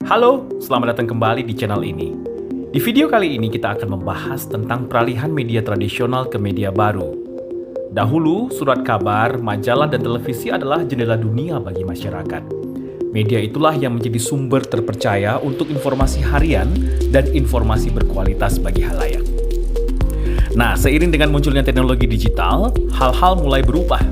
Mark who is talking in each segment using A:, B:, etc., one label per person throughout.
A: Halo, selamat datang kembali di channel ini. Di video kali ini kita akan membahas tentang peralihan media tradisional ke media baru. Dahulu, surat kabar, majalah, dan televisi adalah jendela dunia bagi masyarakat. Media itulah yang menjadi sumber terpercaya untuk informasi harian dan informasi berkualitas bagi halayak. Nah, seiring dengan munculnya teknologi digital, hal-hal mulai berubah.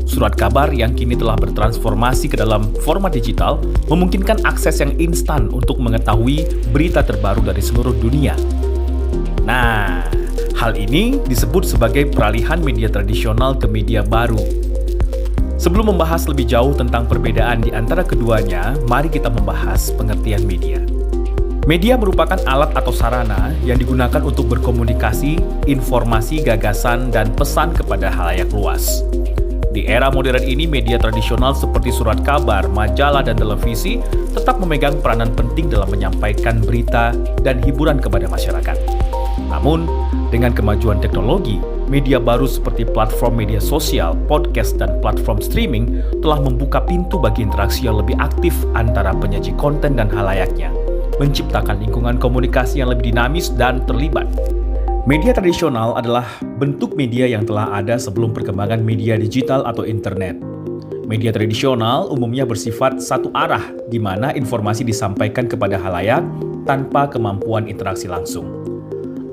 A: Surat kabar yang kini telah bertransformasi ke dalam format digital memungkinkan akses yang instan untuk mengetahui berita terbaru dari seluruh dunia. Nah, hal ini disebut sebagai peralihan media tradisional ke media baru. Sebelum membahas lebih jauh tentang perbedaan di antara keduanya, mari kita membahas pengertian media. Media merupakan alat atau sarana yang digunakan untuk berkomunikasi, informasi, gagasan, dan pesan kepada halayak luas. Di era modern ini, media tradisional seperti surat kabar, majalah, dan televisi tetap memegang peranan penting dalam menyampaikan berita dan hiburan kepada masyarakat. Namun, dengan kemajuan teknologi, media baru seperti platform media sosial, podcast, dan platform streaming telah membuka pintu bagi interaksi yang lebih aktif antara penyaji konten dan halayaknya, menciptakan lingkungan komunikasi yang lebih dinamis dan terlibat. Media tradisional adalah bentuk media yang telah ada sebelum perkembangan media digital atau internet. Media tradisional umumnya bersifat satu arah, di mana informasi disampaikan kepada halayak tanpa kemampuan interaksi langsung.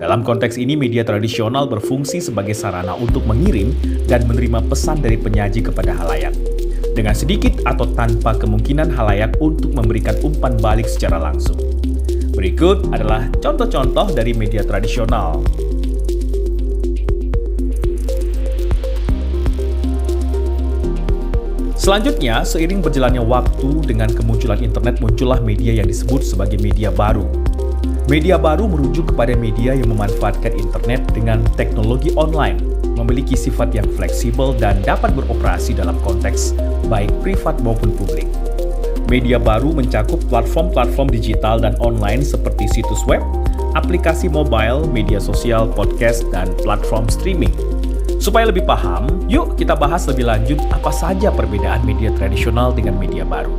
A: Dalam konteks ini, media tradisional berfungsi sebagai sarana untuk mengirim dan menerima pesan dari penyaji kepada halayak, dengan sedikit atau tanpa kemungkinan halayak untuk memberikan umpan balik secara langsung. Berikut adalah contoh-contoh dari media tradisional. Selanjutnya, seiring berjalannya waktu dengan kemunculan internet, muncullah media yang disebut sebagai media baru. Media baru merujuk kepada media yang memanfaatkan internet dengan teknologi online, memiliki sifat yang fleksibel dan dapat beroperasi dalam konteks baik privat maupun publik. Media baru mencakup platform-platform digital dan online seperti situs web, aplikasi mobile, media sosial, podcast, dan platform streaming. Supaya lebih paham, yuk kita bahas lebih lanjut apa saja perbedaan media tradisional dengan media baru.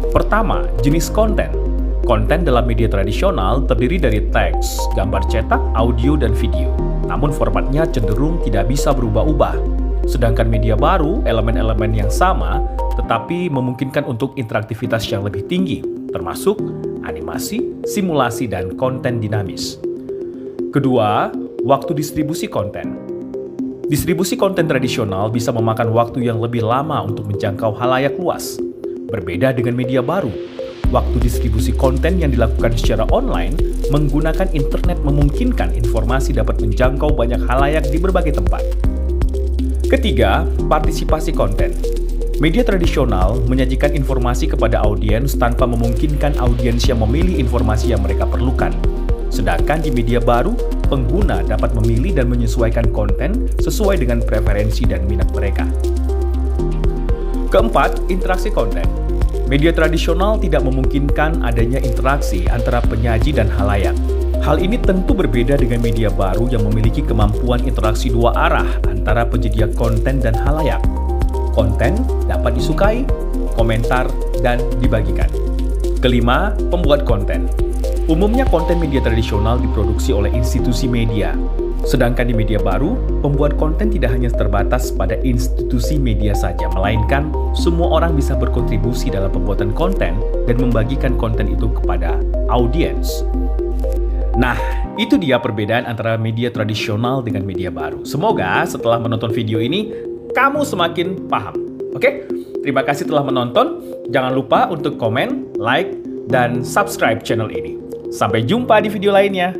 A: Pertama, jenis konten. Konten dalam media tradisional terdiri dari teks, gambar cetak, audio, dan video. Namun formatnya cenderung tidak bisa berubah-ubah. Sedangkan media baru, elemen-elemen yang sama, tetapi memungkinkan untuk interaktivitas yang lebih tinggi, termasuk animasi, simulasi, dan konten dinamis. Kedua, waktu distribusi konten. Distribusi konten tradisional bisa memakan waktu yang lebih lama untuk menjangkau halayak luas. Berbeda dengan media baru, waktu distribusi konten yang dilakukan secara online menggunakan internet memungkinkan informasi dapat menjangkau banyak halayak di berbagai tempat. Ketiga, partisipasi konten. Media tradisional menyajikan informasi kepada audiens tanpa memungkinkan audiens yang memilih informasi yang mereka perlukan. Sedangkan di media baru, pengguna dapat memilih dan menyesuaikan konten sesuai dengan preferensi dan minat mereka. Keempat, interaksi konten. Media tradisional tidak memungkinkan adanya interaksi antara penyaji dan halayak. Hal ini tentu berbeda dengan media baru yang memiliki kemampuan interaksi dua arah antara penyedia konten dan halayak. Konten dapat disukai, komentar, dan dibagikan. Kelima, pembuat konten. Umumnya konten media tradisional diproduksi oleh institusi media. Sedangkan di media baru, pembuat konten tidak hanya terbatas pada institusi media saja, melainkan semua orang bisa berkontribusi dalam pembuatan konten dan membagikan konten itu kepada audiens. Nah, itu dia perbedaan antara media tradisional dengan media baru. Semoga setelah menonton video ini, kamu semakin paham. Oke? Terima kasih telah menonton. Jangan lupa untuk komen, like, dan subscribe channel ini. Sampai jumpa di video lainnya.